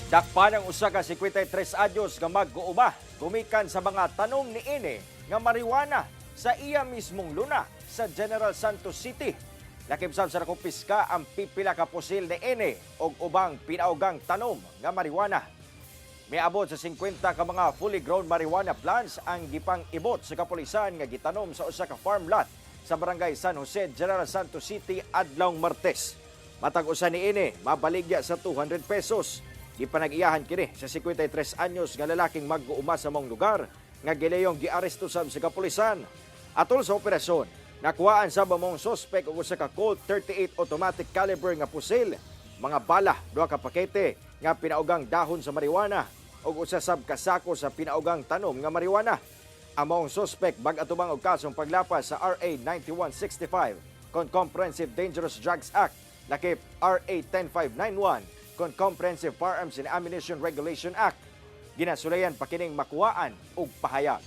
Dakpan ang usa ka 53 anyos nga mag-uuma gumikan sa mga tanom niini nga marijuana sa iya mismong luna sa General Santos City. Nakibsab sa nakumpiska ang pipila ka pusil niini og ubang pinaugang tanom nga marijuana. Miabot sa 50 ka mga fully grown marijuana plants ang gipang ibot sa kapulisan nga gitanom sa usa ka farm lot sa barangay San Jose, General Santos City adlawng Martes. Matag usa niini mabaligya sa 200 pesos. Gipanag-iyahan kini sa 53 anyos nga lalaking mag-uuma sa mong lugar nga gileyong giaresto sab sa kapulisan. Atol sa operasyon, nakuhaan sa mong suspek og usa ka Colt 38 automatic caliber nga pusil, mga bala, 2 ka pakete nga pinaugang dahon sa marijuana ug usa sab ka sako sa pinaugang tanom nga marijuana. Among suspek bag-atubang og kasong paglapas sa RA 9165 kon Comprehensive Dangerous Drugs Act, lakip RA 10591 kon Comprehensive Firearms and Ammunition Regulation Act. Ginasulayan pa kining makuhaan og pahayag.